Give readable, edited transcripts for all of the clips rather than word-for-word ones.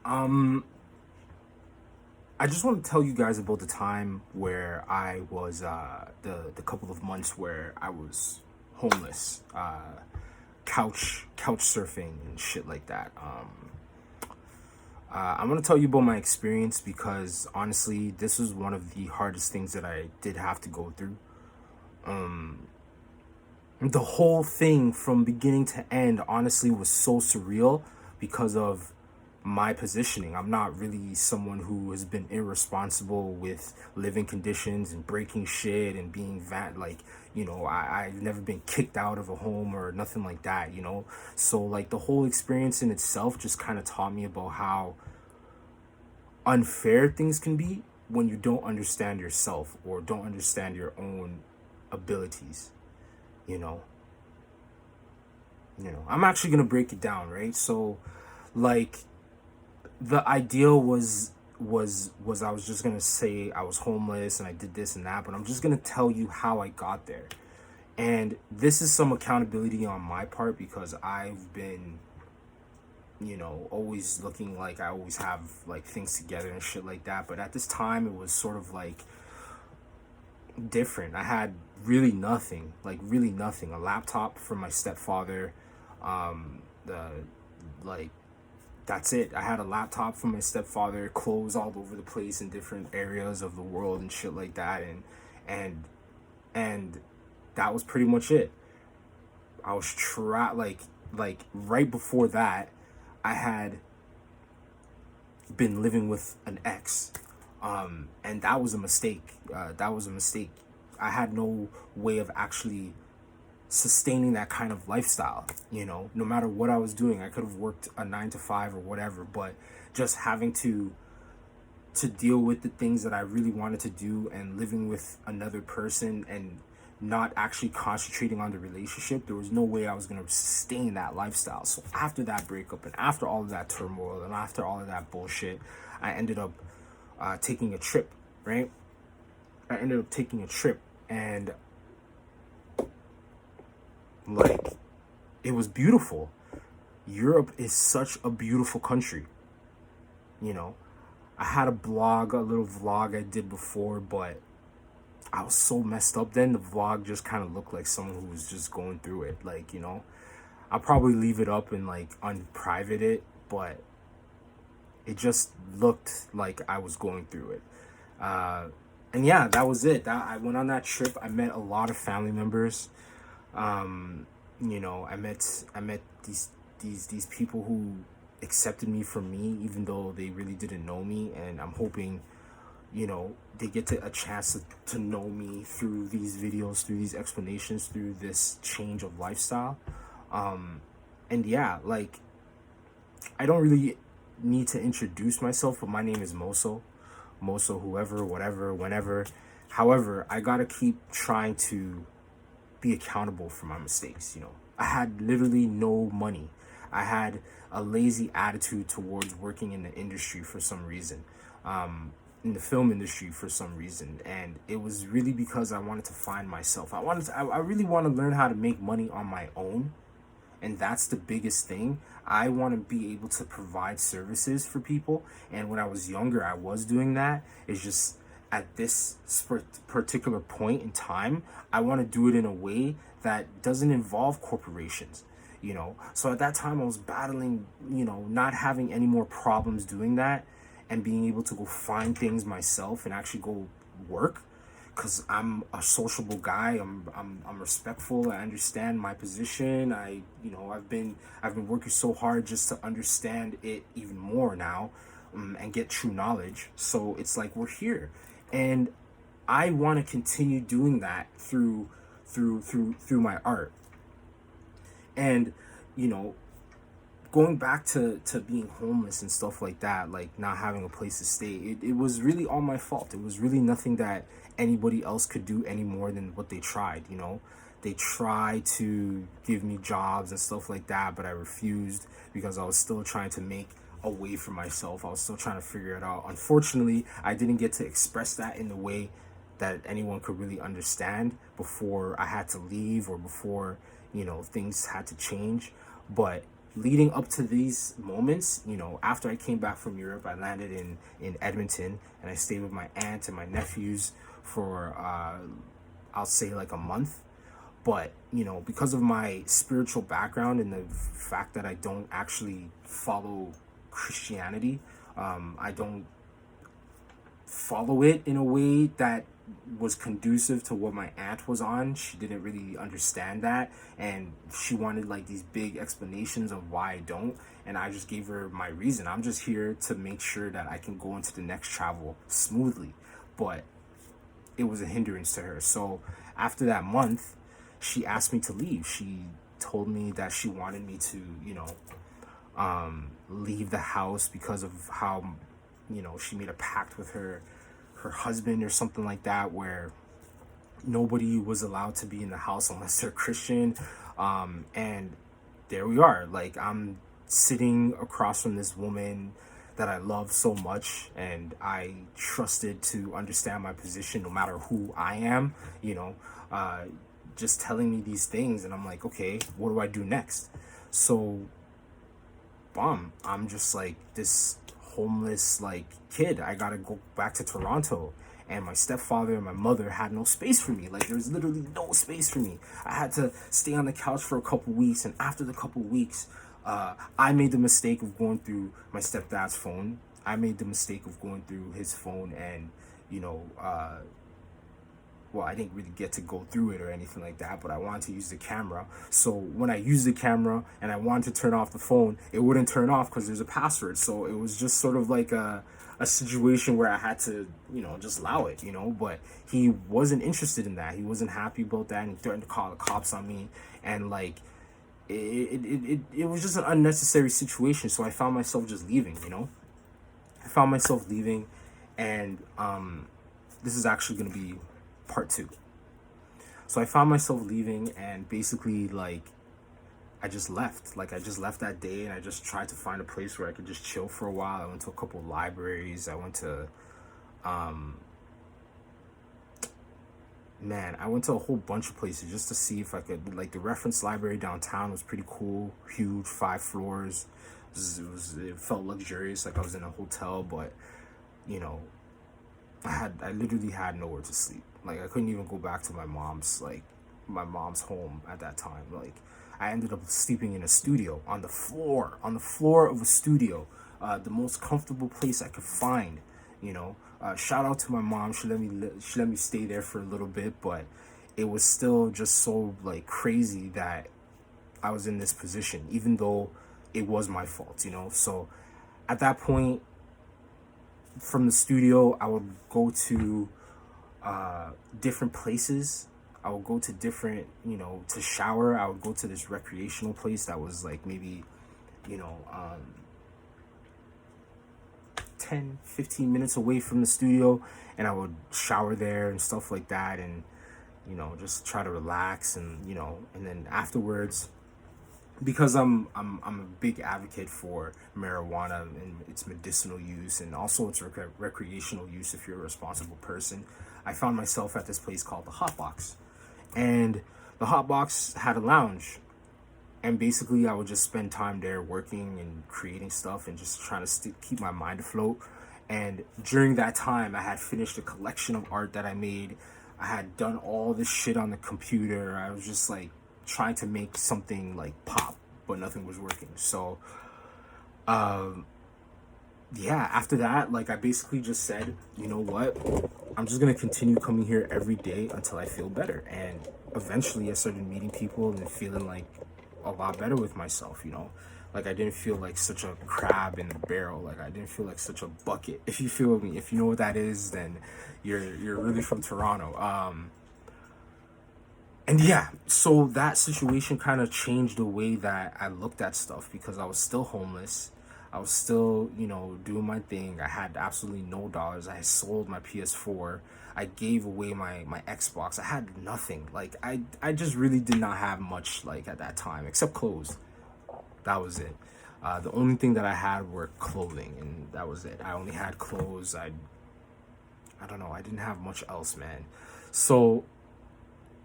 I just want to tell you guys about the time where I was the couple of months where I was homeless, couch surfing and shit like that. I'm gonna tell you about my experience because honestly, this was one of the hardest things that I did have to go through. The whole thing from beginning to end honestly was so surreal because of my positioning. I'm not really someone who has been irresponsible with living conditions and breaking shit and being I've never been kicked out of a home or nothing like that. So like the whole experience in itself just kind of taught me about how unfair things can be when you don't understand yourself or don't understand your own abilities, you know. I'm actually going to break it down, right? So like the ideal was I was just gonna say I was homeless and I did this and that, but I'm just gonna tell you how I got there. And this is some accountability on my part because I've been, always looking like I always have like things together and shit like that. But at this time, it was sort of like different. I had really nothing. A laptop from my stepfather, the like that's it. I had a laptop from my stepfather, clothes all over the place in different areas of the world and shit like that, and and that was pretty much it. I was like right before that, I had been living with an ex, and that was a mistake. I had no way of actually sustaining that kind of lifestyle. No matter what I was doing, I could have worked a 9 to 5 or whatever, but just having to deal with the things that I really wanted to do and living with another person and not actually concentrating on the relationship, there was no way I was going to sustain that lifestyle. So after that breakup and after all of that turmoil and after all of that bullshit, I ended up taking a trip, right? I ended up taking a trip, and like, it was beautiful. Europe is such a beautiful country. I had a little vlog I did before, but I was so messed up then. The vlog just kind of looked like someone who was just going through it. I'll probably leave it up and like unprivate it, but it just looked like I was going through it. And yeah, that was it. I went on that trip. I met a lot of family members. I met these people who accepted me for me, even though they really didn't know me. And I'm hoping, they get a chance to know me through these videos, through these explanations, through this change of lifestyle. And yeah, like, I don't really need to introduce myself, but my name is Moso, whoever, whatever, whenever. However, I gotta keep trying to be accountable for my mistakes. I had literally no money. I had a lazy attitude towards working in the industry for some reason, in the film industry for some reason, and it was really because I wanted to find myself. I really want to learn how to make money on my own, and that's the biggest thing. I want to be able to provide services for people, and when I was younger, I was doing that. It's just at this particular point in time, I want to do it in a way that doesn't involve corporations. So at that time, I was battling, not having any more problems doing that and being able to go find things myself and actually go work, because I'm a sociable guy. I'm respectful. I understand my position. I've been working so hard just to understand it even more now, and get true knowledge. So it's like we're here, and I want to continue doing that through my art. And going back to being homeless and stuff like that, like not having a place to stay, it was really all my fault. It was really nothing that anybody else could do any more than what they tried. They tried to give me jobs and stuff like that, but I refused because I was still trying to make a way for myself. I was still trying to figure it out. Unfortunately, I didn't get to express that in the way that anyone could really understand before I had to leave, or before things had to change. But leading up to these moments, you know, after I came back from Europe, I landed in Edmonton, and I stayed with my aunt and my nephews for I'll say like a month. But you know, because of my spiritual background and the fact that I don't actually follow Christianity, I don't follow it in a way that was conducive to what my aunt was on. She didn't really understand that, and she wanted like these big explanations of why I don't, and I just gave her my reason. I'm just here to make sure that I can go into the next travel smoothly. But it was a hindrance to her. So after that month, she asked me to leave. She told me that she wanted me to, you know, leave the house because of how, you know, she made a pact with her husband or something like that, where nobody was allowed to be in the house unless they're Christian. And there we are. Like, I'm sitting across from this woman that I love so much, and I trusted to understand my position no matter who I am, you know, just telling me these things. And I'm like, okay, what do I do next? So, I'm just like this homeless like kid. I gotta go back to Toronto, and my stepfather and my mother had no space for me. Like, there's literally no space for me. I had to stay on the couch for a couple weeks, and after the couple weeks, I made the mistake of going through my stepdad's phone. I made the mistake of going through his phone, and you know, well, I didn't really get to go through it or anything like that, but I wanted to use the camera. So when I used the camera and I wanted to turn off the phone, it wouldn't turn off because there's a password. So it was just sort of like a situation where I had to, you know, just allow it, you know. But he wasn't interested in that. He wasn't happy about that, and he threatened to call the cops on me. And like, it was just an unnecessary situation. So I found myself just leaving, you know. I found myself leaving, and this is actually going to be part 2. So I found myself leaving, and basically like I just left. Like, I just left that day, and I just tried to find a place where I could just chill for a while. I went to a couple of libraries. I went to I went to a whole bunch of places just to see if I could, like, the reference library downtown was pretty cool, huge, 5 floors. It felt luxurious, like I was in a hotel. But you know, I literally had nowhere to sleep. Like, I couldn't even go back to my mom's home at that time. Like, I ended up sleeping in a studio on the floor of a studio, the most comfortable place I could find. You know, shout out to my mom. She let me stay there for a little bit, but it was still just so like crazy that I was in this position, even though it was my fault. You know, so at that point, from the studio, I would go to different places. I would go to different, you know, to shower. I would go to this recreational place that was like maybe, you know, 10-15 minutes away from the studio, and I would shower there and stuff like that, and you know, just try to relax. And you know, and then afterwards, because I'm a big advocate for marijuana and its medicinal use, and also its recreational use if you're a responsible person, I found myself at this place called the Hot Box. And the Hot Box had a lounge, and basically I would just spend time there working and creating stuff and just trying to keep my mind afloat. And during that time, I had finished a collection of art that I made. I had done all this shit on the computer. I was just like trying to make something like pop, but nothing was working. So yeah, after that, like, I basically just said, you know what, I'm just gonna continue coming here every day until I feel better. And eventually I started meeting people and feeling like a lot better with myself, you know. Like, I didn't feel like such a crab in the barrel. Like, I didn't feel like such a bucket, if you feel me. If you know what that is, then you're really from Toronto. And yeah, so that situation kind of changed the way that I looked at stuff, because I was still homeless. I was still, you know, doing my thing. I had absolutely no dollars. I had sold my PS4. I gave away my Xbox. I had nothing. Like, I just really did not have much, like, at that time, except clothes. That was it. The only thing that I had were clothing, and that was it. I only had clothes. I don't know. I didn't have much else, man. So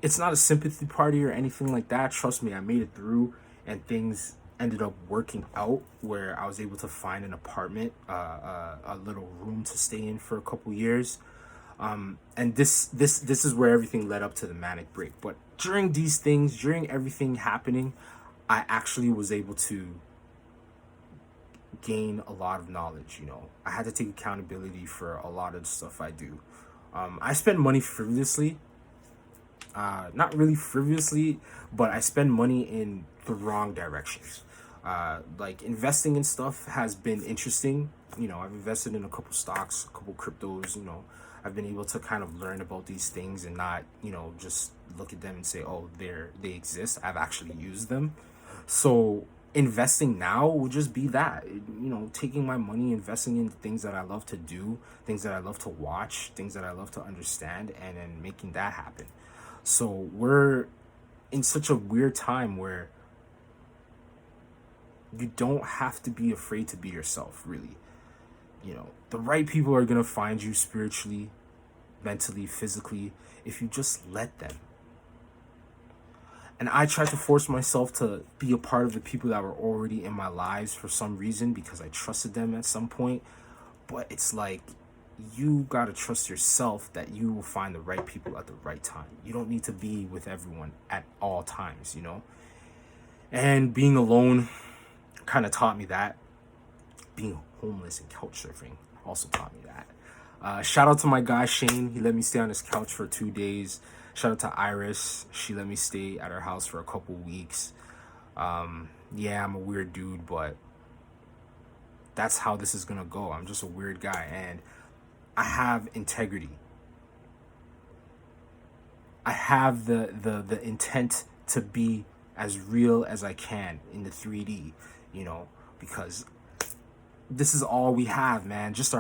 it's not a sympathy party or anything like that. Trust me, I made it through, and things ended up working out where I was able to find an apartment, a little room to stay in for a couple years. And this is where everything led up to the manic break. But during these things, during everything happening, I actually was able to gain a lot of knowledge. I had to take accountability for a lot of the stuff I do. I spend money frivolously, not really frivolously, but I spend money in the wrong directions. Like investing in stuff has been interesting. I've invested in a couple stocks, a couple cryptos. I've been able to kind of learn about these things and not, just look at them and say, oh, they exist. I've actually used them. So investing now will just be that, taking my money, investing in things that I love to do, things that I love to watch, things that I love to understand, and then making that happen. So we're in such a weird time where you don't have to be afraid to be yourself, really. The right people are going to find you spiritually, mentally, physically, if you just let them. And I tried to force myself to be a part of the people that were already in my lives for some reason because I trusted them at some point. But it's like, you got to trust yourself that you will find the right people at the right time. You don't need to be with everyone at all times, And being alone kind of taught me that. Being homeless and couch surfing also taught me that. Shout out to my guy Shane. He let me stay on his couch for 2 days. Shout out to Iris. She let me stay at her house for a couple weeks. Yeah, I'm a weird dude, but that's how this is gonna go. I'm just a weird guy, and I have integrity. I have the intent to be as real as I can in the 3D, because this is all we have, man. Just our